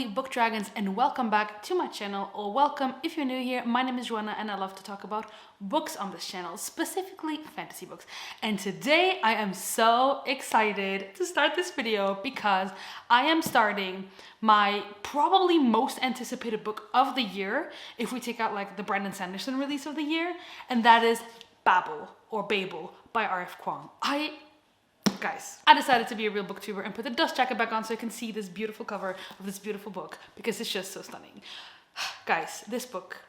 lovely book dragons, and welcome back to my channel, or welcome if you're new here. My name is Joana and I love to talk about books on this channel, specifically fantasy books. And today I am so excited to start this video because I am starting my probably most anticipated book of the year, if we take out like the Brandon Sanderson release of the year, and that is Babel by R.F. Kuang. Guys, I decided to be a real booktuber and put the dust jacket back on so you can see this beautiful cover of this beautiful book because it's just so stunning. Guys, this book,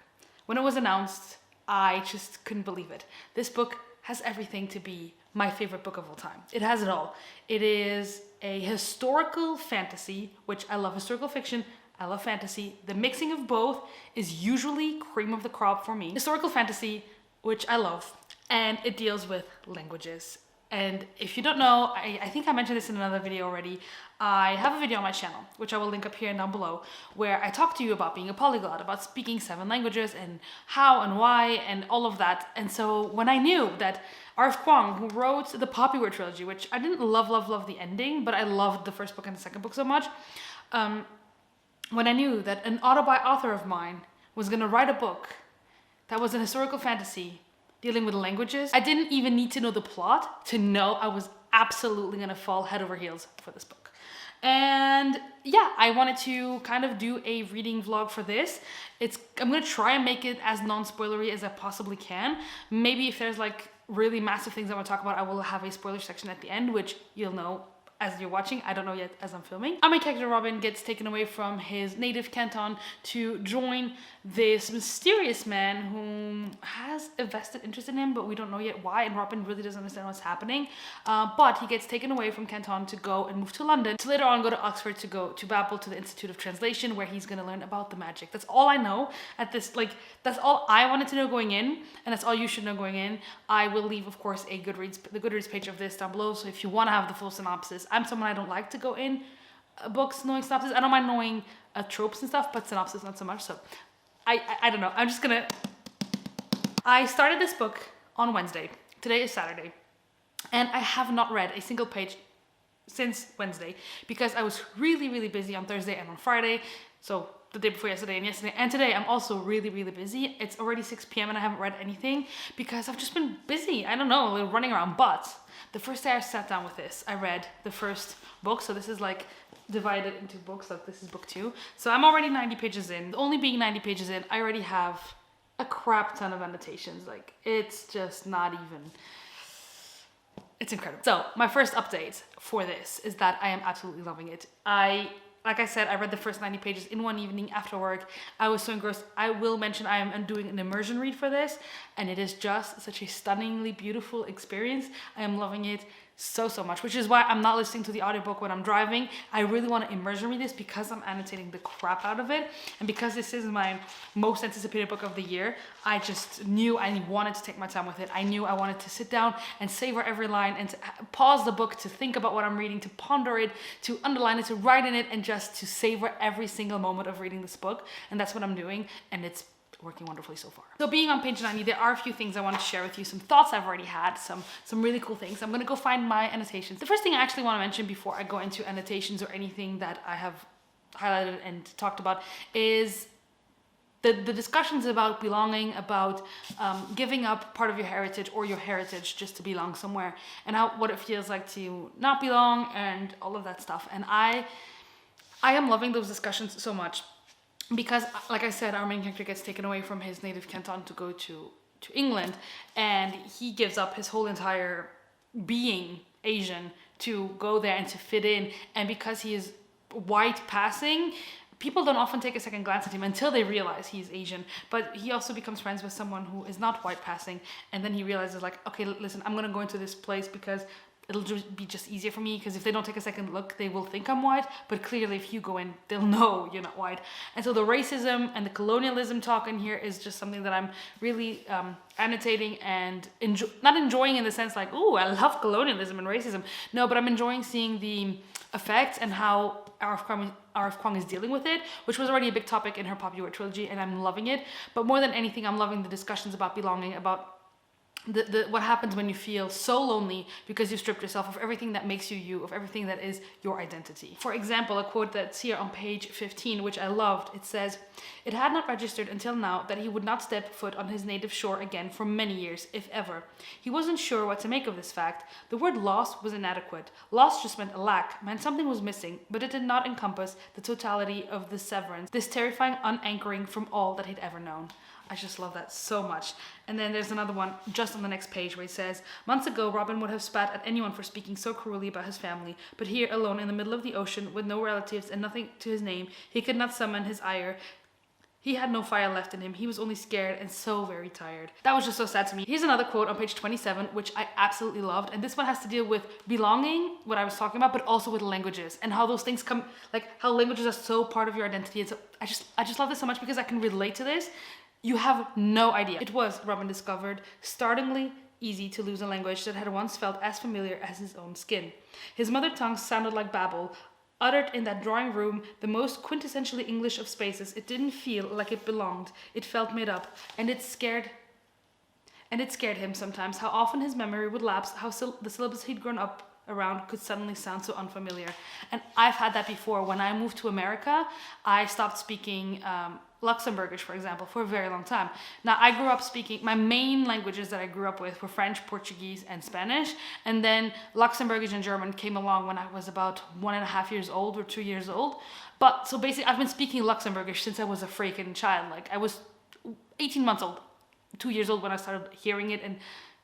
when it was announced, I just couldn't believe it. This book has everything to be my favorite book of all time. It has it all. It is a historical fantasy, which I love historical fiction, I love fantasy. The mixing of both is usually cream of the crop for me. Historical fantasy, which I love, and it deals with languages. And if you don't know, I think I mentioned this in another video already, I have a video on my channel, which I will link up here and down below, where I talk to you about being a polyglot, about speaking 7 languages and how and why and all of that. And so when I knew that R.F. Kuang, who wrote the Poppyware trilogy, which I didn't love the ending, but I loved the first book and the second book so much, when I knew that an author of mine was gonna write a book that was an historical fantasy dealing with languages, I didn't even need to know the plot to know I was absolutely gonna fall head over heels for this book. And yeah, I wanted to kind of do a reading vlog for this. I'm gonna try and make it as non-spoilery as I possibly can. Maybe if there's like really massive things I want to talk about, I will have a spoiler section at the end, which you'll know as you're watching. I don't know yet as I'm filming. Our main character Robin gets taken away from his native canton to join this mysterious man who has a vested interest in him, but we don't know yet why, and Robin really doesn't understand what's happening. But he gets taken away from Canton to go and move to London, to later on go to Oxford, to go to Babel, to the Institute of Translation, where he's going to learn about the magic. That's all I know at this, that's all I wanted to know going in, and that's all you should know going in. I will leave, of course, the Goodreads page of this down below, so if you want to have the full synopsis. I'm someone I don't like to go in books knowing synopsis. I don't mind knowing tropes and stuff, but synopsis not so much. So I don't know. I started this book on Wednesday. Today is Saturday. And I have not read a single page since Wednesday because I was really, really busy on Thursday and on Friday. So the day before yesterday and yesterday. And today I'm also really, really busy. It's already 6 p.m. and I haven't read anything because I've just been busy. I don't know, running around. But the first day I sat down with this, I read the first book. So this is like divided into books. Like this is book 2. So I'm already 90 pages in. Only being 90 pages in, I already have a crap ton of annotations. Like it's just not even... It's incredible. So my first update for this is that I am absolutely loving it. Like I said, I read the first 90 pages in one evening after work. I was so engrossed. I will mention I am doing an immersion read for this, and it is just such a stunningly beautiful experience. I am loving it so much, which is why I'm not listening to the audiobook when I'm driving. I really want to immersion read this because I'm annotating the crap out of it, and because this is my most anticipated book of the year. I just knew I wanted to take my time with it. I knew I wanted to sit down and savor every line and to pause the book to think about what I'm reading, to ponder it, to underline it, to write in it, and just to savor every single moment of reading this book. And that's what I'm doing, and it's working wonderfully so far. So being on page 90, there are a few things I want to share with you, some thoughts I've already had, some really cool things. I'm gonna go find my annotations. The first thing I actually want to mention before I go into annotations or anything that I have highlighted and talked about is the discussions about belonging, about giving up part of your heritage or your heritage just to belong somewhere, and what it feels like to not belong and all of that stuff. And I am loving those discussions so much. Because, like I said, our main character gets taken away from his native canton to go to England, and he gives up his whole entire being Asian to go there and to fit in. And because he is white passing, people don't often take a second glance at him until they realize he's Asian. But he also becomes friends with someone who is not white passing, and then he realizes, like, okay, listen, I'm gonna go into this place because it'll be just easier for me, because if they don't take a second look, they will think I'm white, but clearly if you go in, they'll know you're not white. And so the racism and the colonialism talk in here is just something that I'm really annotating and not enjoying in the sense like, ooh, I love colonialism and racism. No, but I'm enjoying seeing the effects and how R.F. Kuang is dealing with it, which was already a big topic in her Poppyware trilogy, and I'm loving it. But more than anything, I'm loving the discussions about belonging, about what happens when you feel so lonely because you stripped yourself of everything that makes you you, of everything that is your identity. For example, a quote that's here on page 15, which I loved, it says, "It had not registered until now that he would not step foot on his native shore again for many years, if ever. He wasn't sure what to make of this fact. The word lost was inadequate. Lost just meant a lack, meant something was missing, but it did not encompass the totality of the severance, this terrifying unanchoring from all that he'd ever known." I just love that so much. And then there's another one just on the next page where he says, "Months ago, Robin would have spat at anyone for speaking so cruelly about his family, but here, alone in the middle of the ocean, with no relatives and nothing to his name, he could not summon his ire. He had no fire left in him. He was only scared and so very tired." That was just so sad to me. Here's another quote on page 27, which I absolutely loved. And this one has to deal with belonging, what I was talking about, but also with languages and how those things come, like how languages are so part of your identity. And so I just love this so much because I can relate to this. You have no idea. It was, Robin discovered, startlingly easy to lose a language that had once felt as familiar as his own skin. His mother tongue sounded like Babel, uttered in that drawing room, the most quintessentially English of spaces. It didn't feel like it belonged. It felt made up, and it scared him sometimes how often his memory would lapse, how the syllables he'd grown up around could suddenly sound so unfamiliar. And I've had that before. When I moved to America, I stopped speaking Luxembourgish, for example, for a very long time. Now, I grew up speaking, my main languages that I grew up with were French, Portuguese, and Spanish. And then Luxembourgish and German came along when I was about 1.5 years old or 2 years old. But so basically, I've been speaking Luxembourgish since I was a freaking child. Like, I was 18 months old, 2 years old when I started hearing it and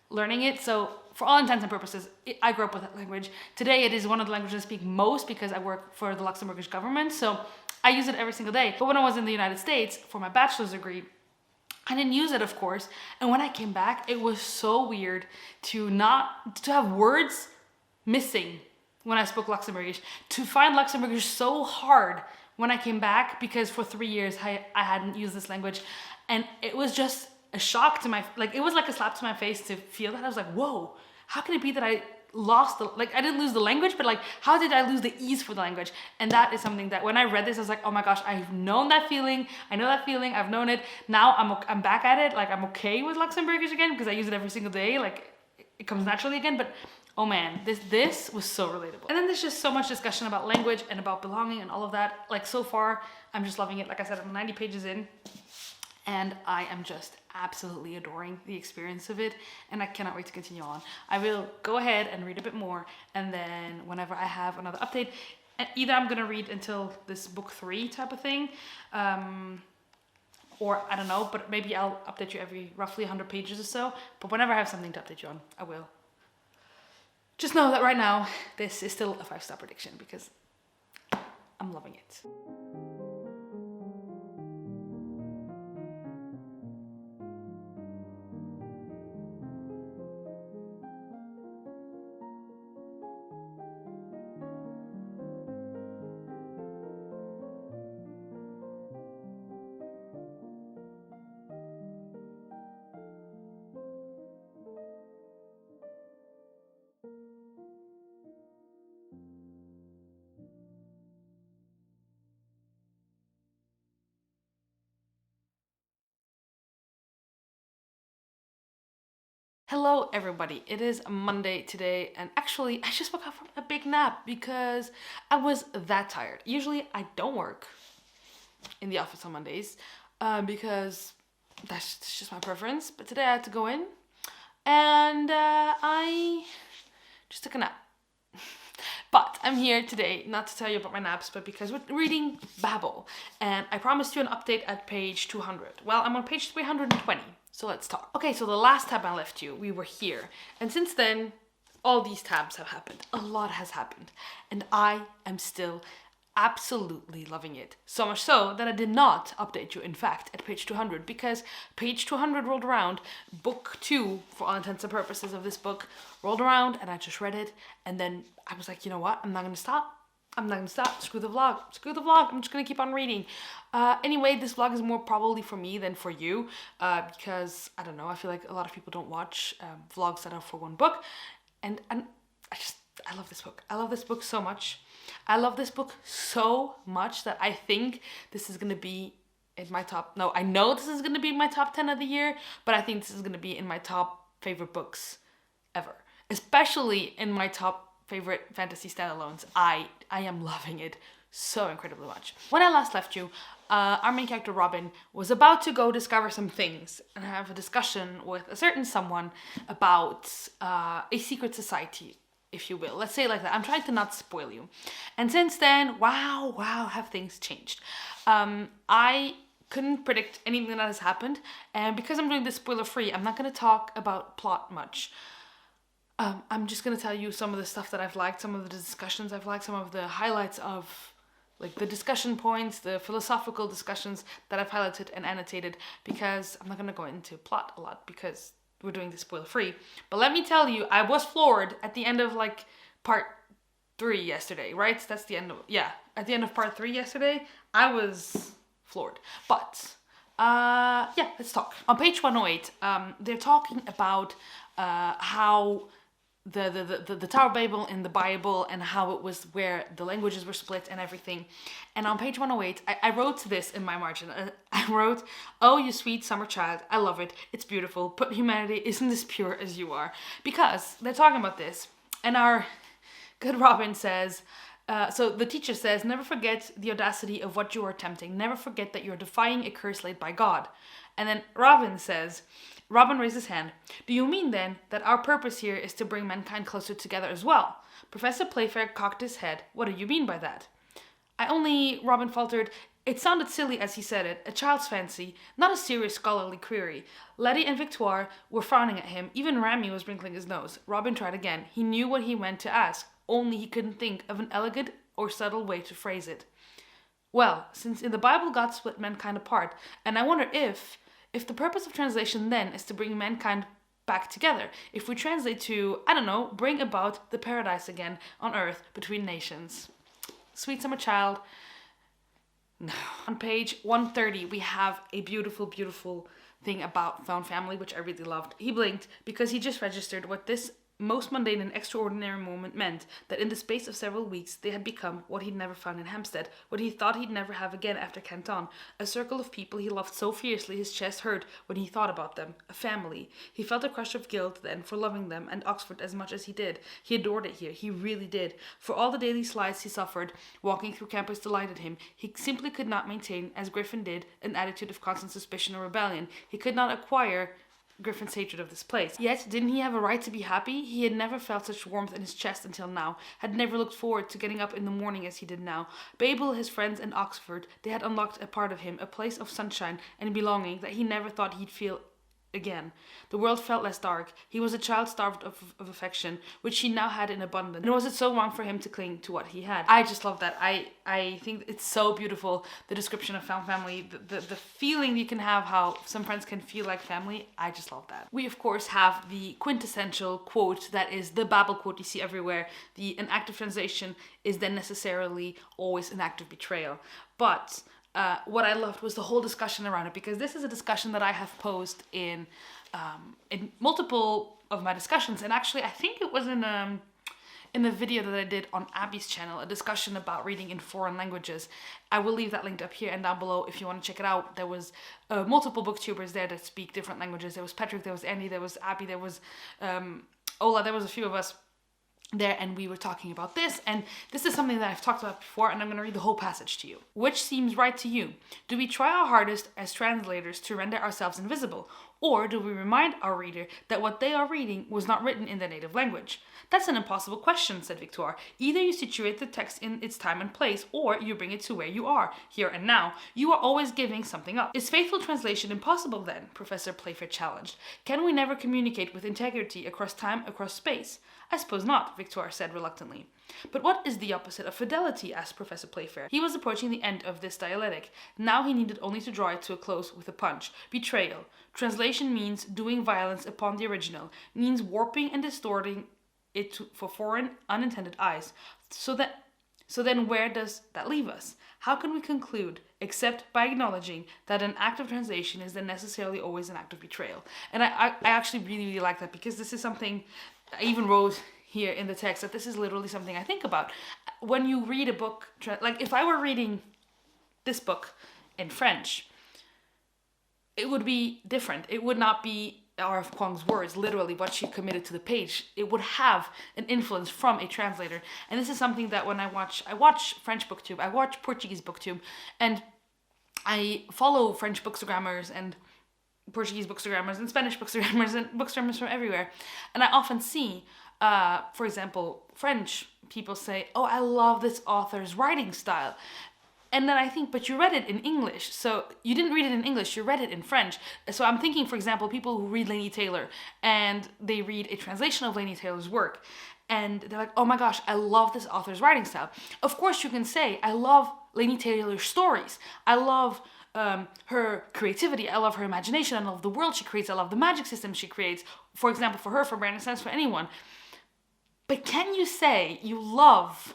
learning it. So for all intents and purposes, I grew up with that language. Today, it is one of the languages I speak most because I work for the Luxembourgish government. So I use it every single day. But when I was in the United States for my bachelor's degree, I didn't use it, of course. And when I came back, it was so weird to have words missing when I spoke Luxembourgish, to find Luxembourgish so hard when I came back, because for 3 years I hadn't used this language. And it was just a shock to it was like a slap to my face to feel that. I was like, whoa, how can it be that I lost I didn't lose the language, but how did I lose the ease for the language? And that is something that when I read this, I was like, oh my gosh, I've known that feeling. I know that feeling. I've known it. Now I'm back at it. I'm okay with Luxembourgish again because I use it every single day. It comes naturally again. But oh man, this was so relatable. And then there's just so much discussion about language and about belonging and all of that. So far, I'm just loving it. Like I said, I'm 90 pages in. And I am just absolutely adoring the experience of it, and I cannot wait to continue on. I will go ahead and read a bit more, and then whenever I have another update, either I'm gonna read until this book 3 type of thing, or I don't know, but maybe I'll update you every roughly 100 pages or so. But whenever I have something to update you on, I will. Just know that right now, this is still a 5-star prediction because I'm loving it. Hello everybody, it is Monday today, and actually I just woke up from a big nap because I was that tired. Usually I don't work in the office on Mondays because that's just my preference, but today I had to go in and I just took a nap. But I'm here today not to tell you about my naps, but because we're reading Babel, and I promised you an update at page 200. Well, I'm on page 320. So let's talk. Okay, so the last tab I left you, we were here. And since then, all these tabs have happened. A lot has happened. And I am still absolutely loving it. So much so that I did not update you, in fact, at page 200, because page 200 rolled around, book 2, for all intents and purposes of this book, rolled around, and I just read it. And then I was like, you know what? I'm not going to stop. I'm not gonna stop. Screw the vlog. Screw the vlog. I'm just gonna keep on reading. Anyway, this vlog is more probably for me than for you because, I don't know, I feel like a lot of people don't watch vlogs that are for one book. And I love this book. I love this book so much. I love this book so much that I think this is gonna be in my top, no, I know this is gonna be in my top 10 of the year, but I think this is gonna be in my top favorite books ever, especially in my top favorite fantasy standalones. I am loving it so incredibly much. When I last left you, our main character Robin was about to go discover some things and have a discussion with a certain someone about a secret society, if you will. Let's say it like that. I'm trying to not spoil you. And since then, wow, have things changed. I couldn't predict anything that has happened, and because I'm doing this spoiler free, I'm not going to talk about plot much. I'm just going to tell you some of the stuff that I've liked, some of the discussions I've liked, some of the highlights of like the discussion points, the philosophical discussions that I've highlighted and annotated, because I'm not going to go into plot a lot because we're doing this spoiler free. But let me tell you, I was floored at the end of like part 3 yesterday, right? That's the end of, yeah, at the end of part 3 yesterday, I was floored. But yeah, let's talk. On page 108, they're talking about how the Tower of Babel in the Bible and how it was where the languages were split and everything. And on page 108, I wrote this in my margin. I wrote, "Oh, you sweet summer child, I love it. It's beautiful, but humanity isn't as pure as you are." Because they're talking about this, and our good Robin says, so the teacher says, "Never forget the audacity of what you are attempting. Never forget that you're defying a curse laid by God." And then Robin raised his hand. "Do you mean then that our purpose here is to bring mankind closer together as well?" Professor Playfair cocked his head. "What do you mean by that?" Robin faltered. It sounded silly as he said it, a child's fancy, not a serious scholarly query. Letty and Victoire were frowning at him. Even Rami was wrinkling his nose. Robin tried again. He knew what he meant to ask, only he couldn't think of an elegant or subtle way to phrase it. "Well, since in the Bible God split mankind apart, and I wonder if the purpose of translation then is to bring mankind back together, if we translate to, I don't know, bring about the paradise again on earth between nations." Sweet summer child. No. On page 130, we have a beautiful, beautiful thing about found family, which I really loved. He blinked because he just registered what this most mundane and extraordinary moment meant, that in the space of several weeks they had become what he'd never found in Hampstead, what he thought he'd never have again after Canton, a circle of people he loved so fiercely his chest hurt when he thought about them, a family. He felt a crush of guilt then for loving them and Oxford as much as he did. He adored it here, he really did. For all the daily slides he suffered, walking through campus delighted him. He simply could not maintain, as Griffin did, an attitude of constant suspicion or rebellion. He could not acquire Griffin's hatred of this place. Yet, didn't he have a right to be happy? He had never felt such warmth in his chest until now, had never looked forward to getting up in the morning as he did now. Babel, his friends, and Oxford, they had unlocked a part of him, a place of sunshine and belonging that he never thought he'd feel again. The world felt less dark. He was a child starved of affection, which he now had in abundance. And was it so wrong for him to cling to what he had? I just love that. I think it's so beautiful, the description of found family, the feeling you can have, how some friends can feel like family. I just love that. We, of course, have the quintessential quote that is the Babel quote you see everywhere. An act of translation is then necessarily always an act of betrayal. But what I loved was the whole discussion around it, because this is a discussion that I have posed in multiple of my discussions, and actually I think it was in the video that I did on Abby's channel, a discussion about reading in foreign languages. I will leave that linked up here and down below if you want to check it out. There was multiple booktubers there that speak different languages. There was Patrick, there was Andy, there was Abby, there was Ola, there was a few of us there, and we were talking about this, and this is something that I've talked about before, and I'm going to read the whole passage to you. Which seems right to you? Do we try our hardest as translators to render ourselves invisible, or do we remind our reader that what they are reading was not written in their native language? That's an impossible question, said Victoire. Either you situate the text in its time and place, or you bring it to where you are, here and now. You are always giving something up. Is faithful translation impossible then? Professor Playfair challenged. Can we never communicate with integrity across time, across space? I suppose not, Victoire said reluctantly. But what is the opposite of fidelity? Asked Professor Playfair. He was approaching the end of this dialectic. Now he needed only to draw it to a close with a punch. Betrayal. Translation means doing violence upon the original, means warping and distorting it for foreign, unintended eyes. So then where does that leave us? How can we conclude, except by acknowledging that an act of translation is then necessarily always an act of betrayal? And I actually really, really like that, because this is something I even wrote here in the text, that this is literally something I think about. When you read a book, like if I were reading this book in French, it would be different. It would not be R.F. Kuang's words, literally what she committed to the page, it would have an influence from a translator. And this is something that when I watch French booktube, I watch Portuguese booktube, and I follow French bookstagrammers and Portuguese bookstagrammers and Spanish bookstagrammers and bookstagrammers from everywhere. And I often see, for example, French people say, oh, I love this author's writing style. And then I think, but you read it in English. So you didn't read it in English, you read it in French. So I'm thinking, for example, people who read Laini Taylor and they read a translation of Laini Taylor's work. And they're like, oh my gosh, I love this author's writing style. Of course you can say, I love Laini Taylor's stories. I love her creativity. I love her imagination. I love the world she creates. I love the magic system she creates. For example, for her, for Brandon Sense, for anyone. But can you say you love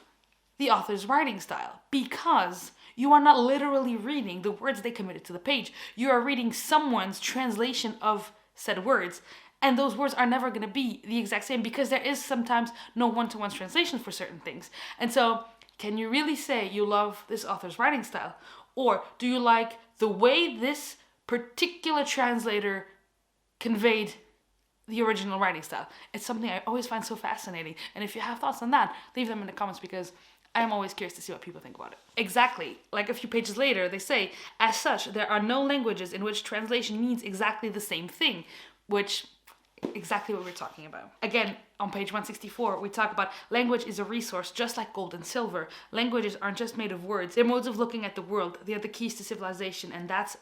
the author's writing style? Because you are not literally reading the words they committed to the page. You are reading someone's translation of said words. And those words are never going to be the exact same because there is sometimes no one-to-one translation for certain things. And so, can you really say you love this author's writing style? Or do you like the way this particular translator conveyed the original writing style? It's something I always find so fascinating. And if you have thoughts on that, leave them in the comments because I am always curious to see what people think about it. Exactly. Like a few pages later, they say, as such, there are no languages in which translation means exactly the same thing, which exactly what we're talking about. Again, on page 164, we talk about language is a resource just like gold and silver. Languages aren't just made of words. They're modes of looking at the world. They are the keys to civilization, and that's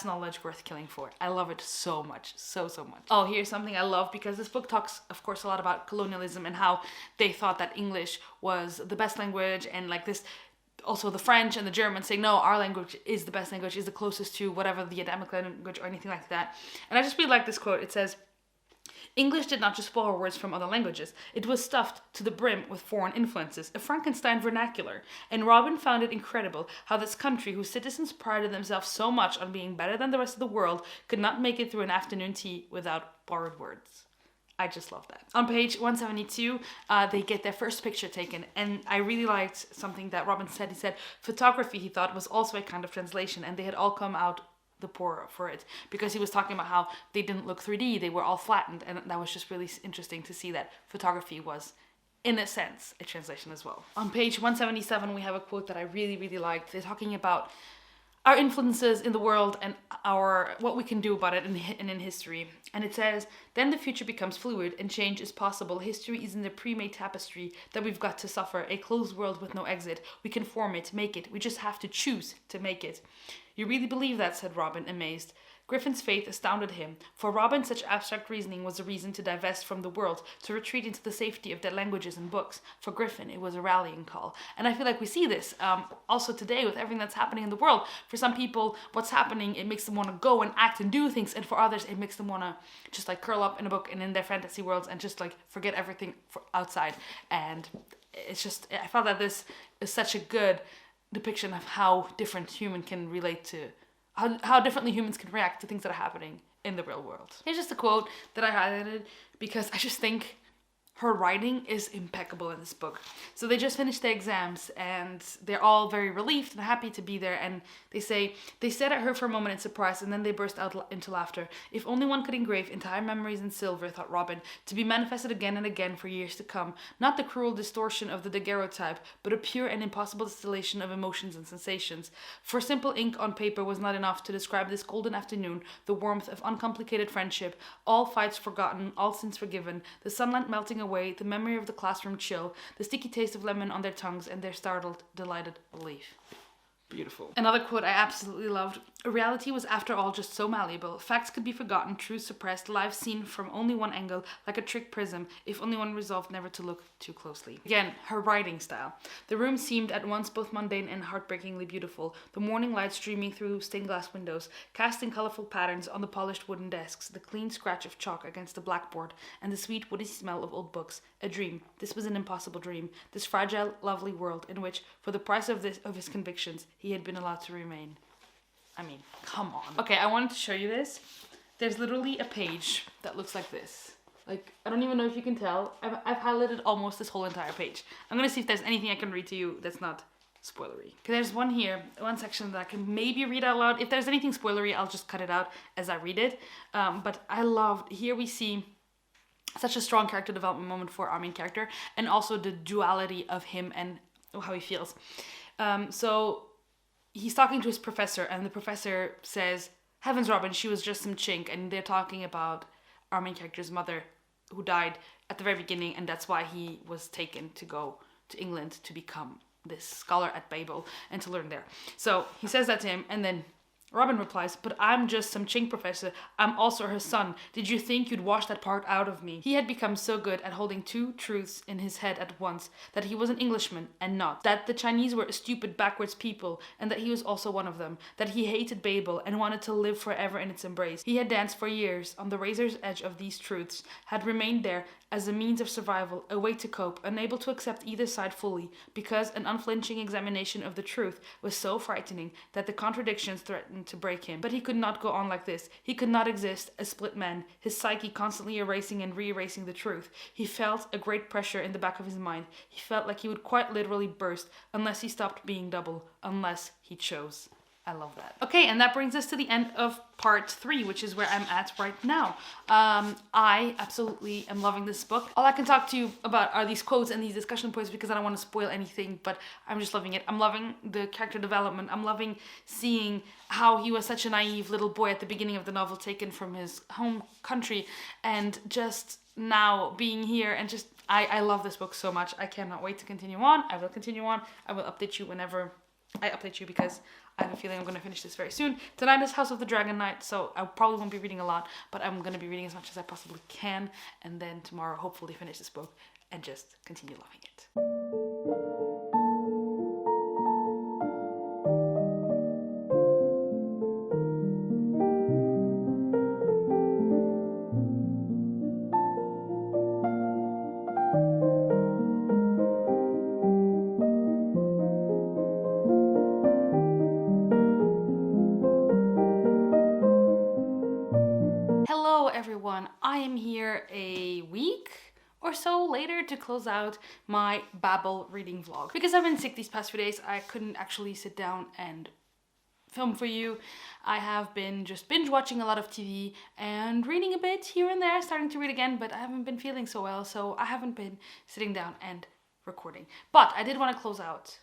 knowledge worth killing for. I love it so much, so much. Oh, here's something I love because this book talks, of course, a lot about colonialism and how they thought that English was the best language, and like this, also the French and the Germans say, no, our language is the best language, is the closest to whatever the Adamic language or anything like that. And I just really like this quote. It says, English did not just borrow words from other languages. It was stuffed to the brim with foreign influences, a Frankenstein vernacular. And Robin found it incredible how this country, whose citizens prided themselves so much on being better than the rest of the world, could not make it through an afternoon tea without borrowed words. I just love that. On page 172, they get their first picture taken, and I really liked something that Robin said. He said photography, he thought, was also a kind of translation, and they had all come out the poorer for it, because he was talking about how they didn't look 3D, they were all flattened, and that was just really interesting to see that photography was, in a sense, a translation as well. On page 177, we have a quote that I really liked. They're talking about our influences in the world and what we can do about it in history. And it says, then the future becomes fluid and change is possible. History isn't a pre-made tapestry that we've got to suffer, a closed world with no exit. We can form it, make it. We just have to choose to make it. You really believe that? Said Robin, amazed. Griffin's faith astounded him. For Robin, such abstract reasoning was a reason to divest from the world, to retreat into the safety of dead languages and books. For Griffin, it was a rallying call. And I feel like we see this also today with everything that's happening in the world. For some people, what's happening, it makes them want to go and act and do things. And for others, it makes them want to just like curl up in a book and in their fantasy worlds and just like forget everything outside. And it's just, I felt that this is such a good depiction of how different human can relate to how differently humans can react to things that are happening in the real world. Here's just a quote that I highlighted because I just think her writing is impeccable in this book. So they just finished their exams and they're all very relieved and happy to be there, and they say, they stared at her for a moment in surprise and then they burst out into laughter. If only one could engrave entire memories in silver, thought Robin, to be manifested again and again for years to come. Not the cruel distortion of the daguerreotype, but a pure and impossible distillation of emotions and sensations. For simple ink on paper was not enough to describe this golden afternoon, the warmth of uncomplicated friendship, all fights forgotten, all sins forgiven, the sunlight melting away, the memory of the classroom chill, the sticky taste of lemon on their tongues, and their startled, delighted belief. Beautiful. Another quote I absolutely loved. Reality was after all just so malleable. Facts could be forgotten, truths suppressed, lives seen from only one angle, like a trick prism, if only one resolved never to look too closely. Again, her writing style. The room seemed at once both mundane and heartbreakingly beautiful, the morning light streaming through stained glass windows, casting colorful patterns on the polished wooden desks, the clean scratch of chalk against the blackboard, and the sweet woody smell of old books. A dream. This was an impossible dream. This fragile, lovely world in which, for the price of his convictions, he had been allowed to remain. I mean, come on. Okay, I wanted to show you this. There's literally a page that looks like this. Like, I don't even know if you can tell. I've highlighted almost this whole entire page. I'm gonna see if there's anything I can read to you that's not spoilery. There's one here, one section that I can maybe read out loud. If there's anything spoilery, I'll just cut it out as I read it. But I loved, here we see such a strong character development moment for our main character, and also the duality of him and how he feels. So he's talking to his professor, and the professor says, "Heavens, Robin, she was just some chink." And they're talking about our main character's mother, who died at the very beginning, and that's why he was taken to go to England to become this scholar at Babel and to learn there. So he says that to him, and then Robin replies, "But I'm just some chink, Professor. I'm also her son. Did you think you'd wash that part out of me?" He had become so good at holding two truths in his head at once, that he was an Englishman and not, that the Chinese were a stupid, backwards people, and that he was also one of them, that he hated Babel and wanted to live forever in its embrace. He had danced for years on the razor's edge of these truths, had remained there as a means of survival, a way to cope, unable to accept either side fully, because an unflinching examination of the truth was so frightening that the contradictions threatened to break him. But he could not go on like this. He could not exist a split man, his psyche constantly erasing and re-erasing the truth. He felt a great pressure in the back of his mind. He felt like he would quite literally burst unless he stopped being double, unless he chose. I love that. Okay, and that brings us to the end of part 3, which is where I'm at right now. I absolutely am loving this book. All I can talk to you about are these quotes and these discussion points because I don't want to spoil anything, but I'm just loving it. I'm loving the character development. I'm loving seeing how he was such a naive little boy at the beginning of the novel, taken from his home country, and just now being here, and just, I love this book so much. I cannot wait to continue on. I will continue on. I will update you whenever I update you, because I have a feeling I'm going to finish this very soon. Tonight is House of the Dragon night, so I probably won't be reading a lot, but I'm going to be reading as much as I possibly can, and then tomorrow hopefully finish this book and just continue loving it. Hello everyone, I am here a week or so later to close out my Babel reading vlog. Because I've been sick these past few days, I couldn't actually sit down and film for you. I have been just binge watching a lot of TV and reading a bit here and there, starting to read again, but I haven't been feeling so well, so I haven't been sitting down and recording. But I did want to close out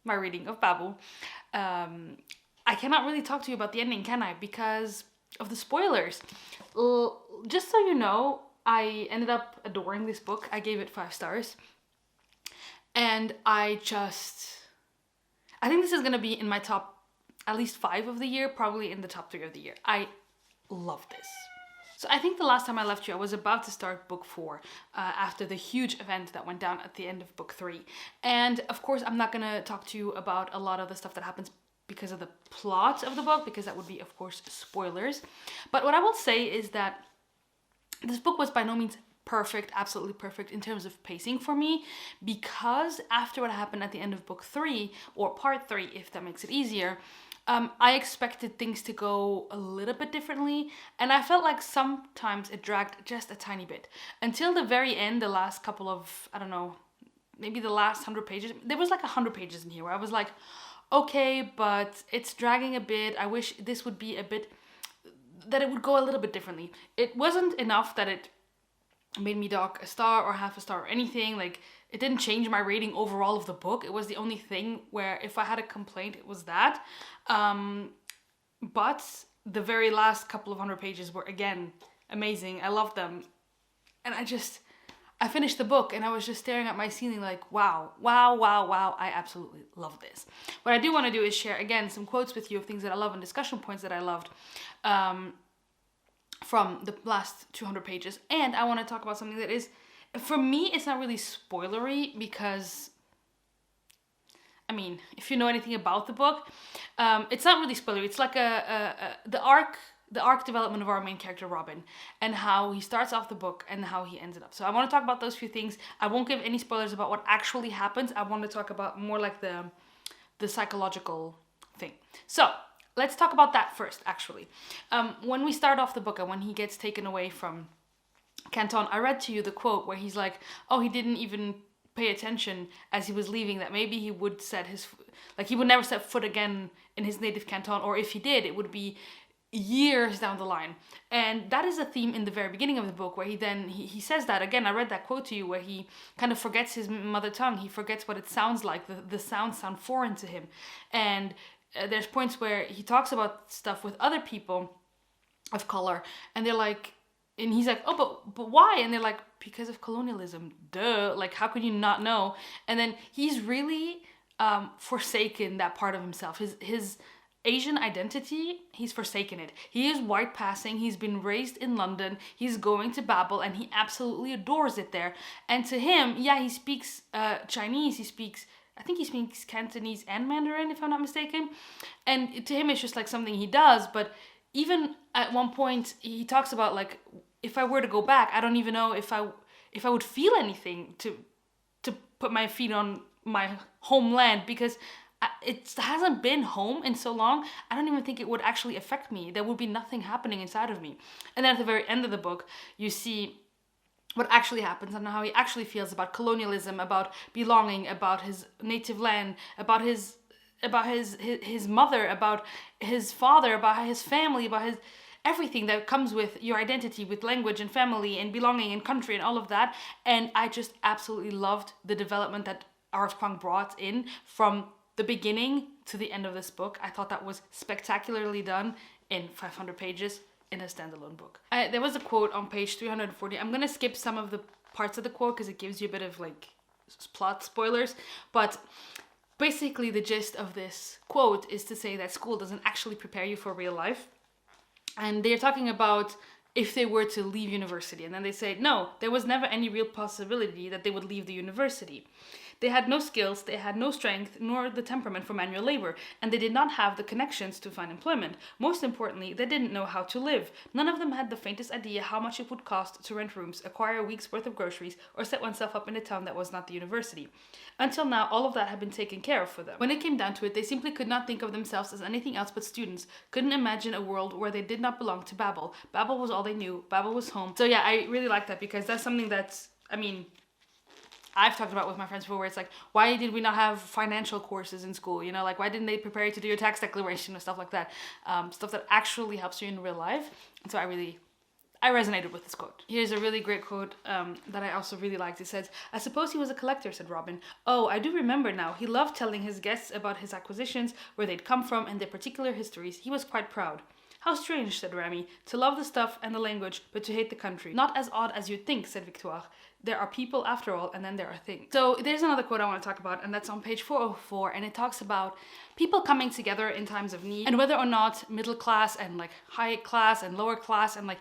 my reading of Babel. I cannot really talk to you about the ending, can I? Because of the spoilers. Just so you know, I ended up adoring this book. I gave it 5 stars. And I think this is going to be in my top at least 5 of the year, probably in the top 3 of the year. I love this. So I think the last time I left you, I was about to start book 4 after the huge event that went down at the end of book 3. And of course, I'm not going to talk to you about a lot of the stuff that happens because of the plot of the book, because that would be, of course, spoilers. But what I will say is that this book was by no means perfect, absolutely perfect in terms of pacing for me, because after what happened at the end of book 3, or part 3, if that makes it easier, I expected things to go a little bit differently, and I felt like sometimes it dragged just a tiny bit. Until the very end, the last couple of, I don't know, maybe the last 100 pages, there was like 100 pages in here where I was like, okay, but it's dragging a bit. I wish this would be a bit, that it would go a little bit differently. It wasn't enough that it made me dock a star or half a star or anything. Like, it didn't change my rating overall of the book. It was the only thing where if I had a complaint, it was that. But the very last couple of 100 pages were, again, amazing. I loved them. And I finished the book and I was just staring at my ceiling like, wow, wow, wow, wow, I absolutely love this. What I do want to do is share, again, some quotes with you of things that I love and discussion points that I loved from the last 200 pages. And I want to talk about something that is, for me, it's not really spoilery because, I mean, if you know anything about the book, it's not really spoilery. It's like the arc development of our main character Robin, and how he starts off the book and how he ends it up. So I want to talk about those few things. I won't give any spoilers about what actually happens. I want to talk about more like the psychological thing. So let's talk about that first, actually. When we start off the book and when he gets taken away from Canton, I read to you the quote where he's like, oh, he didn't even pay attention as he was leaving, that maybe he would he would never set foot again in his native canton, or if he did, it would be years down the line. And that is a theme in the very beginning of the book, where he says that again. I read that quote to you, where he kind of forgets his mother tongue. He forgets what it sounds like. The sounds sound foreign to him. And there's points where he talks about stuff with other people of color, and they're like, and he's like, oh, but why? And they're like, because of colonialism, duh, like how could you not know? And then he's really forsaken that part of himself, his Asian identity. He's forsaken it. He is white passing. He's been raised in London. He's going to Babel, and he absolutely adores it there. And to him, yeah, he speaks Chinese. I think he speaks Cantonese and Mandarin, if I'm not mistaken. And to him, it's just like something he does. But even at one point, he talks about, like, if I were to go back, I don't even know if I would feel anything to put my feet on my homeland, because it hasn't been home in so long. I don't even think it would actually affect me. There would be nothing happening inside of me. And then at the very end of the book, you see what actually happens and how he actually feels about colonialism, about belonging, about his native land, about his mother, about his father, about his family, about his everything that comes with your identity, with language and family and belonging and country and all of that. And I just absolutely loved the development that R.S. Kuang brought in from the beginning to the end of this book. I thought that was spectacularly done in 500 pages in a standalone book. There was a quote on page 340. I'm gonna skip some of the parts of the quote because it gives you a bit of like plot spoilers, but basically the gist of this quote is to say that school doesn't actually prepare you for real life. And they're talking about if they were to leave university, and then they say no, there was never any real possibility that they would leave the university. They had no skills, they had no strength, nor the temperament for manual labor, and they did not have the connections to find employment. Most importantly, they didn't know how to live. None of them had the faintest idea how much it would cost to rent rooms, acquire a week's worth of groceries, or set oneself up in a town that was not the university. Until now, all of that had been taken care of for them. When it came down to it, they simply could not think of themselves as anything else but students, couldn't imagine a world where they did not belong to Babel. Babel was all they knew, Babel was home. So yeah, I really like that, because that's something that's, I've talked about with my friends before, where it's like, why did we not have financial courses in school? You know, like, why didn't they prepare you to do your tax declaration and stuff like that? Stuff that actually helps you in real life. And so I resonated with this quote. Here's a really great quote that I also really liked. It says, "I suppose he was a collector," said Robin. "Oh, I do remember now. He loved telling his guests about his acquisitions, where they'd come from, and their particular histories. He was quite proud." "How strange," said Remy, "to love the stuff and the language, but to hate the country." "Not as odd as you'd think," said Victoire. "There are people after all, and then there are things." So there's another quote I want to talk about, and that's on page 404, and it talks about people coming together in times of need, and whether or not middle class and like high class and lower class, and like,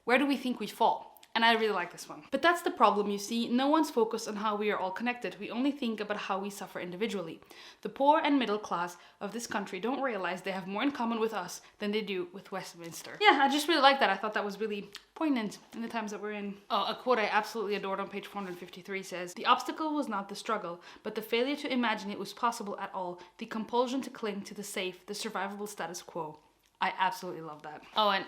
where do we think we fall? And I really like this one. "But that's the problem, you see. No one's focused on how we are all connected. We only think about how we suffer individually. The poor and middle class of this country don't realize they have more in common with us than they do with Westminster." Yeah, I just really like that. I thought that was really poignant in the times that we're in. Oh, a quote I absolutely adored on page 453 says, "The obstacle was not the struggle, but the failure to imagine it was possible at all, the compulsion to cling to the safe, the survivable status quo." I absolutely love that. Oh, and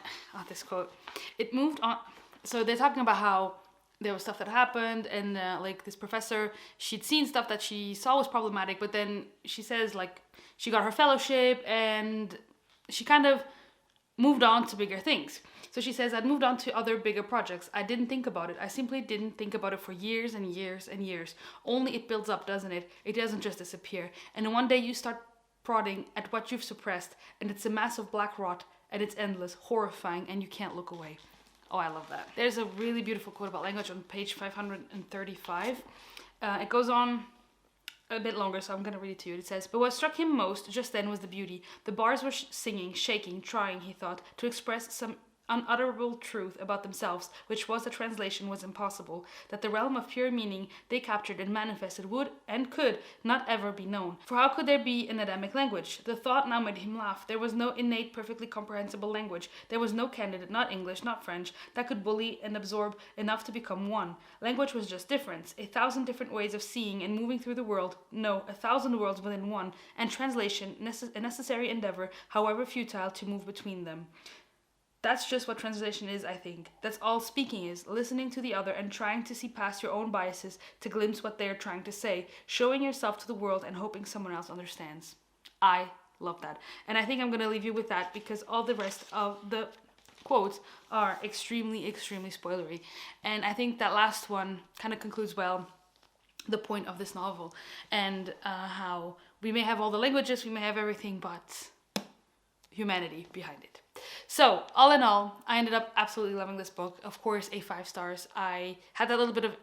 this quote. It moved on. So they're talking about how there was stuff that happened, and like this professor, she'd seen stuff that she saw was problematic, but then she says like she got her fellowship and she kind of moved on to bigger things. So she says, "I'd moved on to other bigger projects. I didn't think about it. I simply didn't think about it for years and years and years. Only it builds up, doesn't it? It doesn't just disappear. And one day you start prodding at what you've suppressed, and it's a mass of black rot, and it's endless, horrifying, and you can't look away." Oh, I love that. There's a really beautiful quote about language on page 535. It goes on a bit longer, so I'm going to read it to you. It says, "But what struck him most just then was the beauty. The bars were singing, shaking, trying, he thought, to express some unutterable truth about themselves, which was that translation was impossible, that the realm of pure meaning they captured and manifested would and could not ever be known. For how could there be an Adamic language? The thought now made him laugh. There was no innate, perfectly comprehensible language. There was no candidate, not English, not French, that could bully and absorb enough to become one. Language was just difference, 1,000 different ways of seeing and moving through the world, no, 1,000 worlds within one, and translation, a necessary endeavor, however futile, to move between them. that's just what translation is, I think. That's all speaking is, listening to the other and trying to see past your own biases to glimpse what they're trying to say, showing yourself to the world and hoping someone else understands. I love that. And I think I'm going to leave you with that because all the rest of the quotes are extremely, extremely spoilery. And I think that last one kind of concludes well the point of this novel and how we may have all the languages, we may have everything, but humanity behind it. So, all in all, I ended up absolutely loving this book. Of course, a 5 stars. I had that little bit of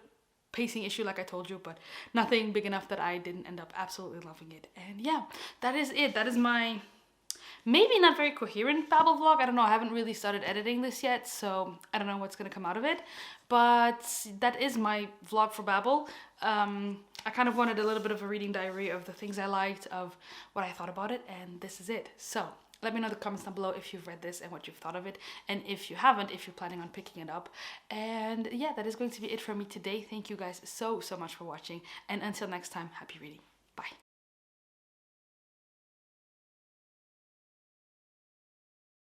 pacing issue like I told you, but nothing big enough that I didn't end up absolutely loving it. And yeah, that is it. That is my maybe not very coherent Babel vlog. I don't know. I haven't really started editing this yet, so I don't know what's going to come out of it. But that is my vlog for Babel. I kind of wanted a little bit of a reading diary of the things I liked, of what I thought about it, and this is it. So let me know in the comments down below if you've read this and what you've thought of it. And if you haven't, if you're planning on picking it up. And yeah, that is going to be it from me today. Thank you guys so much for watching. And until next time, happy reading. Bye.